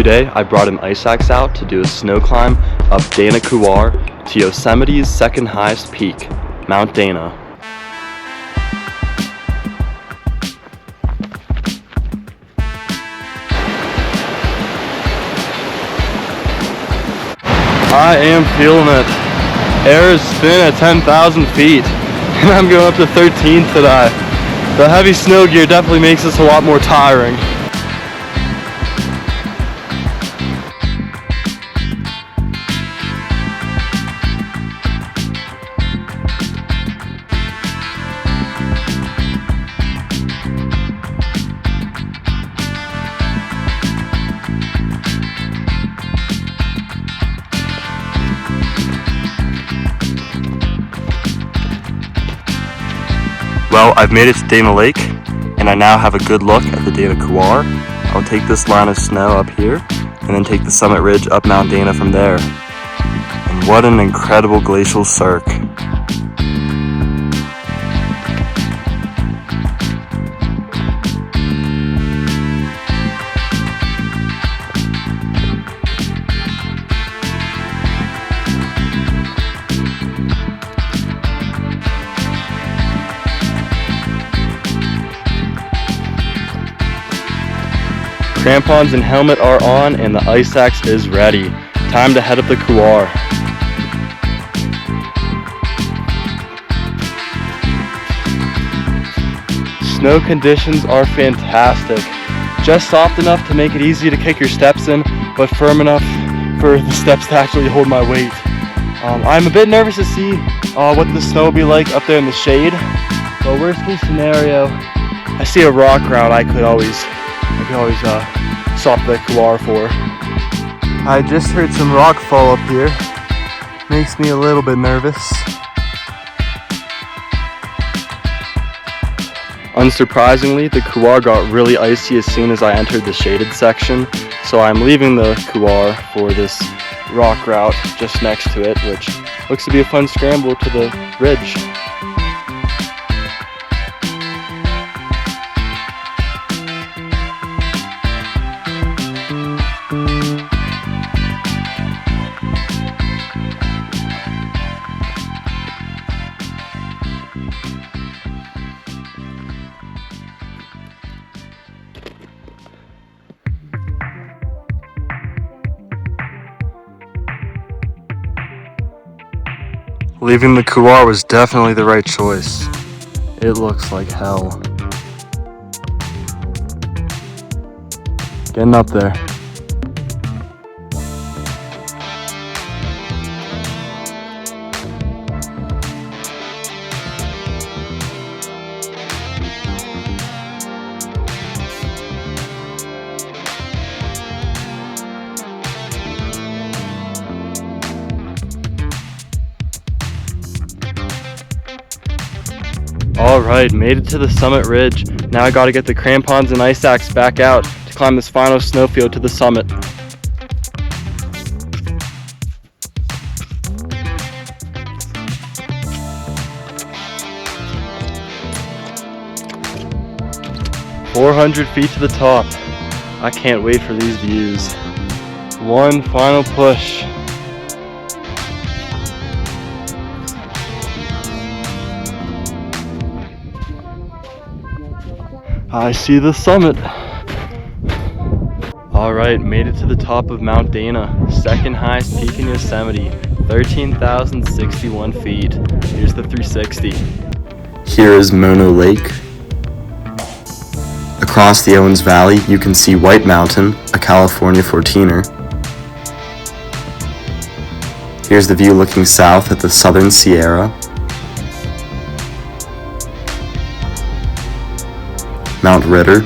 Today, I brought an ice axe out to do a snow climb up Dana Couloir to Yosemite's second highest peak, Mount Dana. I am feeling it. Air is spinning at 10,000 feet, and I'm going up to 13 today. The heavy snow gear definitely makes this a lot more tiring. Well, I've made it to Dana Lake, and I now have a good look at the Dana Couloir. I'll take this line of snow up here, and then take the summit ridge up Mount Dana from there. And what an incredible glacial cirque. Crampons and helmet are on, and the ice axe is ready. Time to head up the couloir. Snow conditions are fantastic. Just soft enough to make it easy to kick your steps in, but firm enough for the steps to actually hold my weight. I'm a bit nervous to see what the snow will be like up there in the shade. But worst case scenario, I see a rock route I could always stop the couloir for. I just heard some rock fall up here. Makes me a little bit nervous. Unsurprisingly, the couloir got really icy as soon as I entered the shaded section, so I'm leaving the couloir for this rock route just next to it, which looks to be a fun scramble to the ridge. Leaving the couloir was definitely the right choice. It looks like hell. Getting up there. Alright, made it to the summit ridge. Now I gotta get the crampons and ice axe back out to climb this final snowfield to the summit. "400 feet to the top. I can't wait for these views. One final push. I see the summit. Alright, made it to the top of Mount Dana, second highest peak in Yosemite, 13,061 feet. Here's the 360. Here is Mono Lake. Across the Owens Valley, you can see White Mountain, a California 14er. Here's the view looking south at the Southern Sierra. Mount Ritter.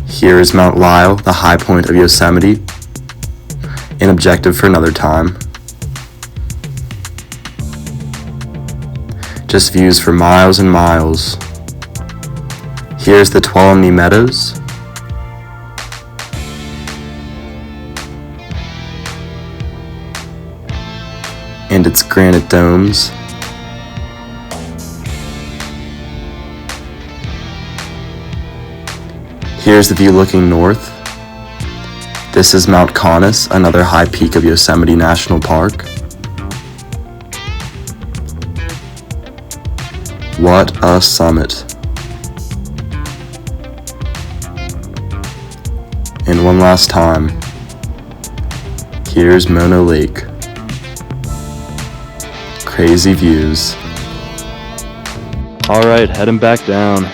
Here is Mount Lyell, the high point of Yosemite. An objective for another time. Just views for miles and miles. Here's the Tuolumne Meadows. And its granite domes. Here's the view looking north. This is Mount Conness, another high peak of Yosemite National Park. What a summit. And one last time, here's Mono Lake. Crazy views. All right, heading back down.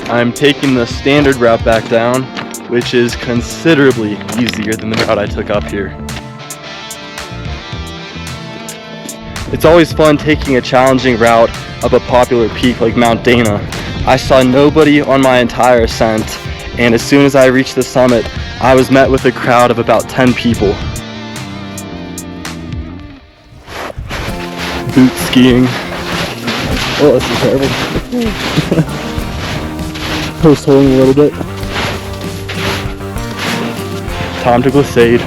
I'm taking the standard route back down, which is considerably easier than the route I took up here. It's always fun taking a challenging route up a popular peak like Mount Dana. I saw nobody on my entire ascent, and as soon as I reached the summit, I was met with a crowd of about 10 people. Boot skiing. Oh, this is terrible. Post holing a little bit. Time to glissade.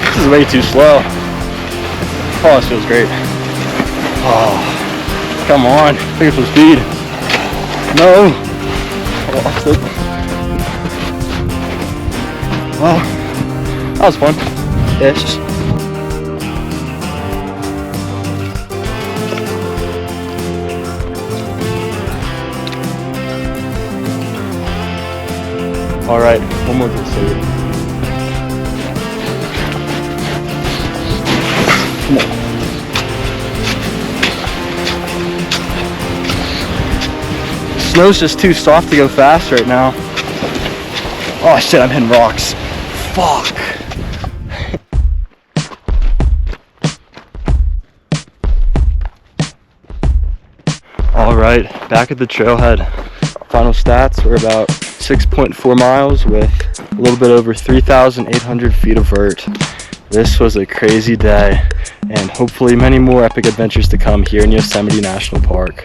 This is way too slow. Oh, this feels great. Oh, come on, pick up some speed. No. I lost it. Well, that was fun-ish. All right, one more glissade. Come on. The snow's just too soft to go fast right now. Oh shit, I'm hitting rocks. Fuck. All right, back at the trailhead. Final stats were about 6.4 miles with a little bit over 3,800 feet of vert. This was a crazy day, and hopefully many more epic adventures to come here in Yosemite National Park.